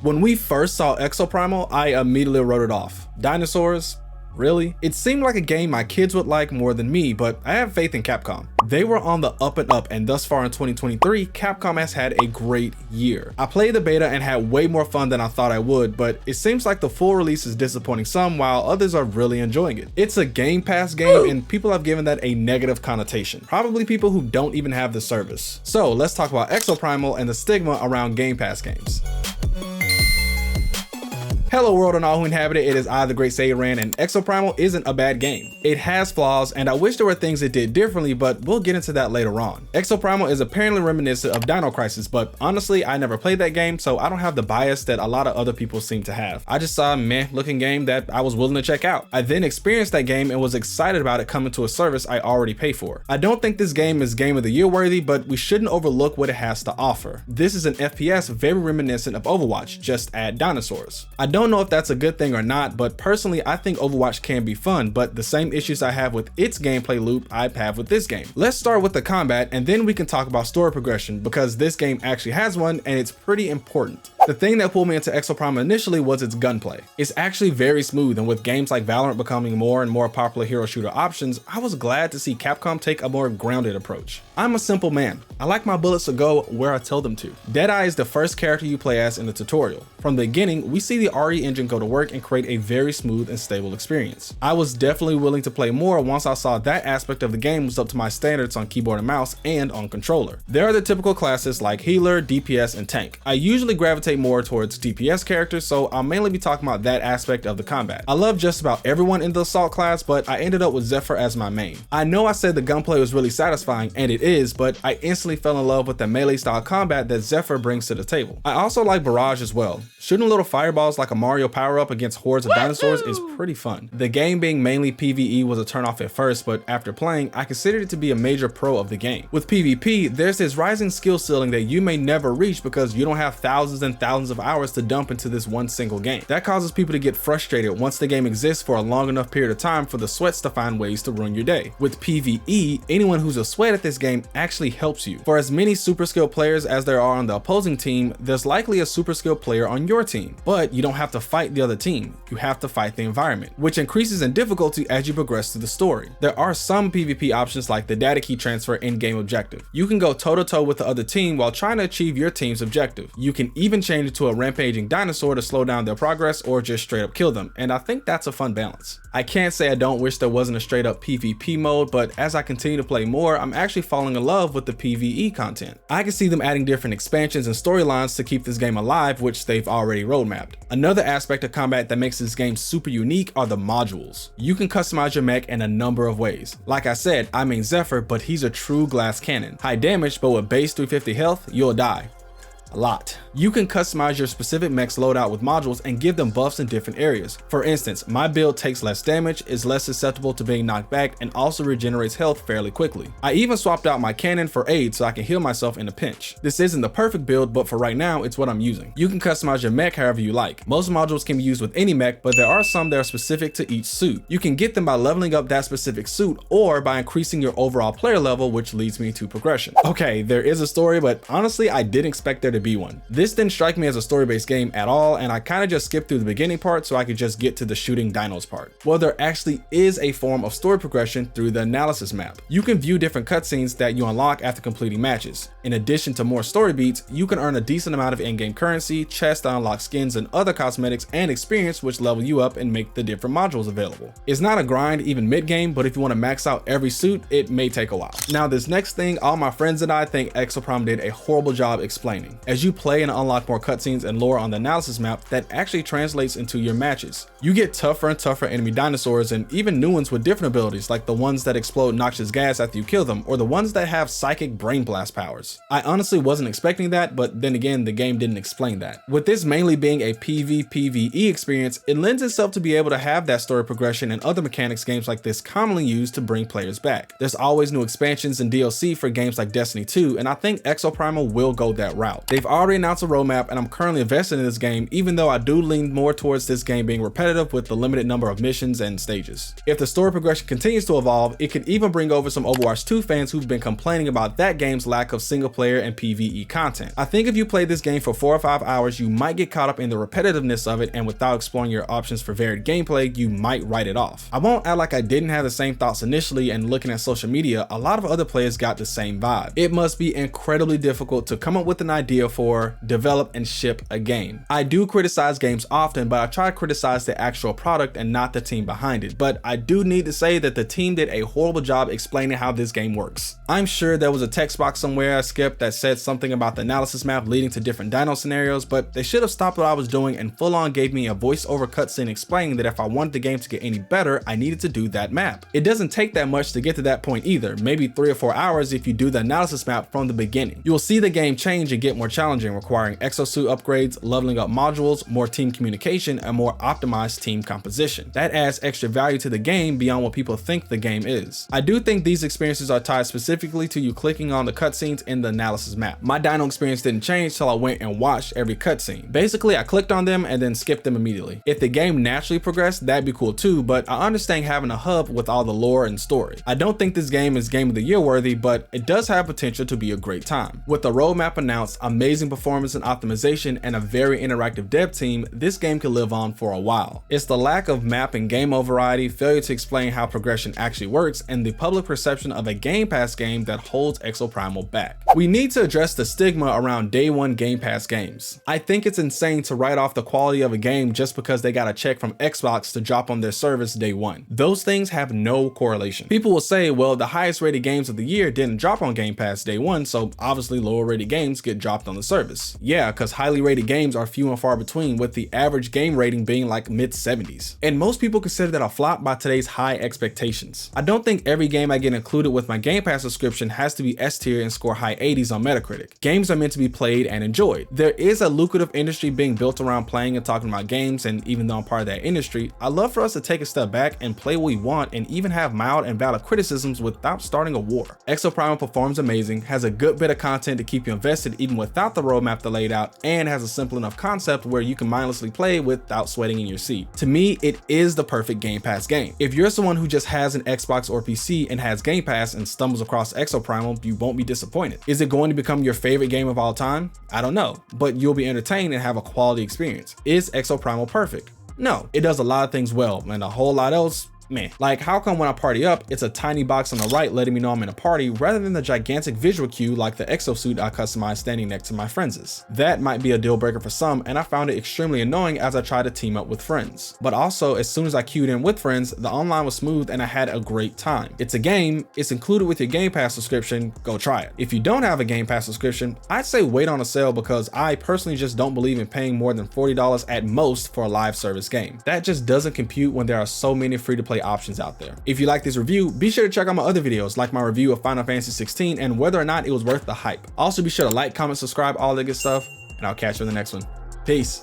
When we first saw Exoprimal, I immediately wrote it off. Dinosaurs? Really? It seemed like a game my kids would like more than me, but I have faith in Capcom. They were on the up and up, and thus far in 2023, Capcom has had a great year. I played the beta and had way more fun than I thought I would, but it seems like the full release is disappointing some, while others are really enjoying it. It's a Game Pass game, and people have given that a negative connotation. Probably people who don't even have the service. So let's talk about Exoprimal and the stigma around Game Pass games. Hello world and all who inhabit it, it is I, the Great Saiyan, and Exoprimal isn't a bad game. It has flaws, and I wish there were things it did differently, but we'll get into that later on. Exoprimal is apparently reminiscent of Dino Crisis, but honestly, I never played that game, so I don't have the bias that a lot of other people seem to have. I just saw a meh looking game that I was willing to check out. I then experienced that game and was excited about it coming to a service I already pay for. I don't think this game is Game of the Year worthy, but we shouldn't overlook what it has to offer. This is an FPS very reminiscent of Overwatch, just add dinosaurs. I don't know if that's a good thing or not, but personally I think Overwatch can be fun, but the same issues I have with its gameplay loop I have with this game. Let's start with the combat and then we can talk about story progression, because this game actually has one and it's pretty important. The thing that pulled me into Exoprimal initially was its gunplay. It's actually very smooth, and with games like Valorant becoming more and more popular hero shooter options, I was glad to see Capcom take a more grounded approach. I'm a simple man. I like my bullets to go where I tell them to. Deadeye is the first character you play as in the tutorial. From the beginning, we see the RE engine go to work and create a very smooth and stable experience. I was definitely willing to play more once I saw that aspect of the game was up to my standards on keyboard and mouse and on controller. There are the typical classes like healer, DPS, and tank. I usually gravitate more towards DPS characters, so I'll mainly be talking about that aspect of the combat. I love just about everyone in the assault class, but I ended up with Zephyr as my main. I know I said the gunplay was really satisfying, and it is, but I instantly fell in love with the melee style combat that Zephyr brings to the table. I also like Barrage as well. Shooting little fireballs like a Mario power-up against hordes of dinosaurs is pretty fun. The game being mainly PvE was a turnoff at first, but after playing, I considered it to be a major pro of the game. With PvP, there's this rising skill ceiling that you may never reach because you don't have thousands and thousands of hours to dump into this one single game. That causes people to get frustrated once the game exists for a long enough period of time for the sweats to find ways to ruin your day. With PvE, anyone who's a sweat at this game actually helps you. For as many super skilled players as there are on the opposing team, there's likely a super skilled player on your team, but you don't have to fight the other team. You have to fight the environment, which increases in difficulty as you progress through the story. There are some PvP options like the data key transfer in-game objective. You can go toe-to-toe with the other team while trying to achieve your team's objective. You can even change it to a rampaging dinosaur to slow down their progress or just straight up kill them, and I think that's a fun balance. I can't say I don't wish there wasn't a straight up PvP mode, but as I continue to play more, I'm actually falling in love with the PvE content. I can see them adding different expansions and storylines to keep this game alive, which they've already roadmapped. Another aspect of combat that makes this game super unique are the modules. You can customize your mech in a number of ways. Like I said, I mean Zephyr, but he's a true glass cannon. High damage, but with base 350 health, you'll die. A lot. You can customize your specific mech's loadout with modules and give them buffs in different areas. For instance, my build takes less damage, is less susceptible to being knocked back, and also regenerates health fairly quickly. I even swapped out my cannon for aid so I can heal myself in a pinch. This isn't the perfect build, but for right now, it's what I'm using. You can customize your mech however you like. Most modules can be used with any mech, but there are some that are specific to each suit. You can get them by leveling up that specific suit or by increasing your overall player level, which leads me to progression. Okay, there is a story, but honestly, I didn't expect there to be one. This didn't strike me as a story-based game at all, and I kind of just skipped through the beginning part so I could just get to the shooting dinos part. Well, there actually is a form of story progression through the analysis map. You can view different cutscenes that you unlock after completing matches. In addition to more story beats, you can earn a decent amount of in-game currency, chests that unlock skins and other cosmetics, and experience which level you up and make the different modules available. It's not a grind even mid-game, but if you want to max out every suit, it may take a while. Now this next thing, all my friends and I think Exoprimal did a horrible job explaining. As you play and unlock more cutscenes and lore on the analysis map, that actually translates into your matches. You get tougher and tougher enemy dinosaurs and even new ones with different abilities, like the ones that explode noxious gas after you kill them, or the ones that have psychic brain blast powers. I honestly wasn't expecting that, but then again, the game didn't explain that. With this mainly being a PvPvE experience, it lends itself to be able to have that story progression and other mechanics games like this commonly use to bring players back. There's always new expansions and DLC for games like Destiny 2, and I think Exoprimal will go that route. They They've already announced a roadmap, and I'm currently invested in this game, even though I do lean more towards this game being repetitive with the limited number of missions and stages. If the story progression continues to evolve, it could even bring over some Overwatch 2 fans who've been complaining about that game's lack of single player and PvE content. I think if you play this game for 4 or 5 hours, you might get caught up in the repetitiveness of it, and without exploring your options for varied gameplay, you might write it off. I won't act like I didn't have the same thoughts initially, and looking at social media, a lot of other players got the same vibe. It must be incredibly difficult to come up with an idea for, develop, and ship a game. I do criticize games often, but I try to criticize the actual product and not the team behind it. But I do need to say that the team did a horrible job explaining how this game works. I'm sure there was a text box somewhere I skipped that said something about the analysis map leading to different dino scenarios, but they should have stopped what I was doing and full on gave me a voiceover cutscene explaining that if I wanted the game to get any better, I needed to do that map. It doesn't take that much to get to that point either, maybe 3 or 4 hours if you do the analysis map from the beginning. You will see the game change and get more challenging, requiring exosuit upgrades, leveling up modules, more team communication, and more optimized team composition. That adds extra value to the game beyond what people think the game is. I do think these experiences are tied specifically to you clicking on the cutscenes in the analysis map. My dino experience didn't change till I went and watched every cutscene. Basically, I clicked on them and then skipped them immediately. If the game naturally progressed, that'd be cool too, but I understand having a hub with all the lore and story. I don't think this game is Game of the Year worthy, but it does have potential to be a great time. With the roadmap announced, amazing performance and optimization, and a very interactive dev team, this game could live on for a while. It's the lack of map and game mode variety, failure to explain how progression actually works, and the public perception of a Game Pass game that holds Exoprimal back. We need to address the stigma around day one Game Pass games. I think it's insane to write off the quality of a game just because they got a check from Xbox to drop on their service day one. Those things have no correlation. People will say, well, the highest rated games of the year didn't drop on Game Pass day one, so obviously lower rated games get dropped on the service. Yeah, because highly rated games are few and far between, with the average game rating being like mid-70s. And most people consider that a flop by today's high expectations. I don't think every game I get included with my Game Pass subscription has to be S tier and score high 80s on Metacritic. Games are meant to be played and enjoyed. There is a lucrative industry being built around playing and talking about games, and even though I'm part of that industry, I love for us to take a step back and play what we want and even have mild and valid criticisms without starting a war. Exoprimal performs amazing, has a good bit of content to keep you invested even without the roadmap they laid out, and has a simple enough concept where you can mindlessly play without sweating in your seat. To me, it is the perfect Game Pass game. If you're someone who just has an Xbox or PC and has Game Pass and stumbles across Exoprimal, you won't be disappointed. Is it going to become your favorite game of all time? I don't know, but you'll be entertained and have a quality experience. Is Exoprimal perfect? No, it does a lot of things well, and a whole lot else, meh. Like, how come when I party up, it's a tiny box on the right letting me know I'm in a party rather than the gigantic visual cue like the exosuit I customized standing next to my friends'? That might be a deal breaker for some, and I found it extremely annoying as I tried to team up with friends. But also, as soon as I queued in with friends, the online was smooth and I had a great time. It's a game, it's included with your Game Pass subscription, go try it. If you don't have a Game Pass subscription, I'd say wait on a sale, because I personally just don't believe in paying more than $40 at most for a live service game. That just doesn't compute when there are so many free-to-play options out there. If you like this review, be sure to check out my other videos like my review of Final Fantasy 16 and whether or not it was worth the hype. Also be sure to like, comment, subscribe, all that good stuff, and I'll catch you in the next one. Peace.